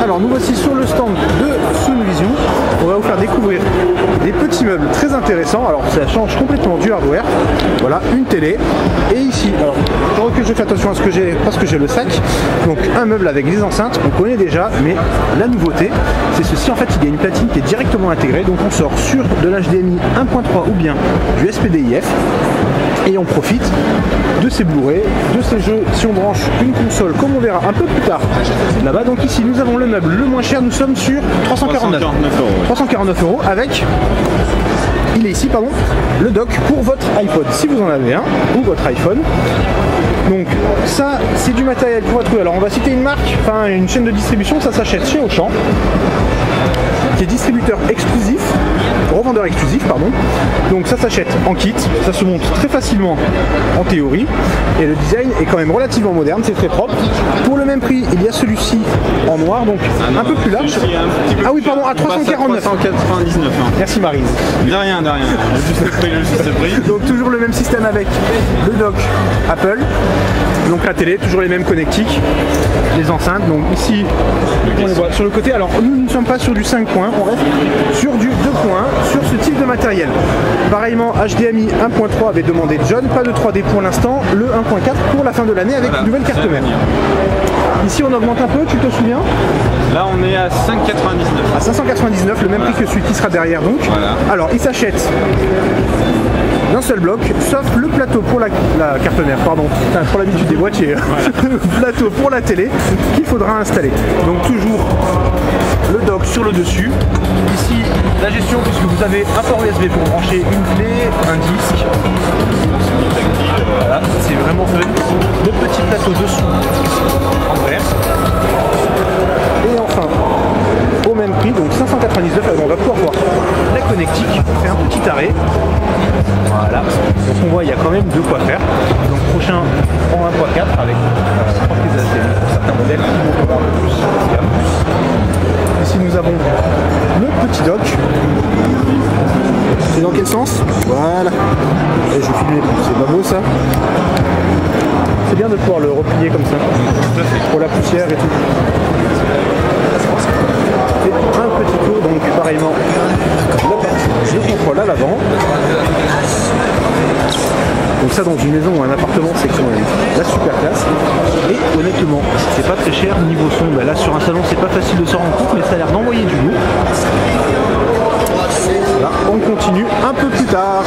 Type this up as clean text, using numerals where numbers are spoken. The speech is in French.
Alors nous voici sur le stand de Soonvision. On va vous faire découvrir des petits meubles très intéressants. Alors ça change complètement du hardware. Voilà, une télé. Et ici, alors il que je fais attention à ce que j'ai, parce que j'ai le sac. Donc un meuble avec des enceintes, on connaît déjà, mais la nouveauté, c'est ceci. En fait, il y a une platine qui est directement intégrée. Donc on sort sur de l'HDMI 1.3 ou bien du SPDIF. Et on profite de ces Blu-ray, de ces jeux, si on branche une console, comme on verra un peu plus tard là-bas. Donc ici, nous avons le meuble le moins cher, nous sommes sur 349 €. 349 € avec, il est ici, pardon, le dock pour votre iPod, si vous en avez un, ou votre iPhone. Donc ça, c'est du matériel pour être... Alors on va citer une marque, enfin une chaîne de distribution, ça s'achète chez Auchan, qui est distributeur exclusif, revendeur exclusif, pardon. Donc ça s'achète en kit, ça se monte très facilement en théorie, et le design est quand même relativement moderne, c'est très propre. Pour le même prix, il y a celui-ci en noir, donc un peu plus large. Ah oui, pardon, à 349. 399. Merci Marine. De rien, de rien. Le juste prix. Donc toujours le même système avec le dock Apple, donc la télé, toujours les mêmes connectiques, les enceintes. Donc ici, on les voit sur le côté. Alors nous ne sommes pas sur du 5 points, on reste sur du 2 points, sur ce type de matériel. Pareillement, HDMI 1.3 avait demandé John, pas de 3D pour l'instant, le 1.4 pour la fin de l'année avec une nouvelle carte mère. Ici on augmente un peu, tu te souviens? Là on est à 5,99. À 599, le même prix que celui qui sera derrière donc. Voilà. Alors il s'achète d'un seul bloc, sauf le plateau pour la carte mère, pardon, pour l'habitude des boîtiers, voilà. Le plateau pour la télé qu'il faudra installer. Donc toujours le dock sur le dessus. Ici la gestion, puisque vous avez un port USB pour brancher une clé, un disque. Voilà, c'est vraiment fun. Le petit plateau dessous en verre. Et enfin, au même prix, donc 599, on va pouvoir voir la connectique, on fait un petit arrêt. Voilà, donc on voit il y a quand même de quoi faire. Donc prochain en 1.4 avec prise HDMI pour certains modèles qui vont avoir le plus de gamme. Ici nous avons le petit dock. C'est dans quel sens? Voilà. Et je vais filmer, c'est pas beau ça? C'est bien de pouvoir le replier comme ça, pour la poussière et tout. Et un petit tour, donc pareillement, la partie de contrôle à l'avant. Donc ça dans une maison ou un appartement, c'est quand même la super classe. Et honnêtement, c'est pas très cher niveau son. Ben là sur un salon c'est pas facile de s'en rendre compte, mais ça a l'air d'envoyer du lourd. Là on continue un peu plus tard.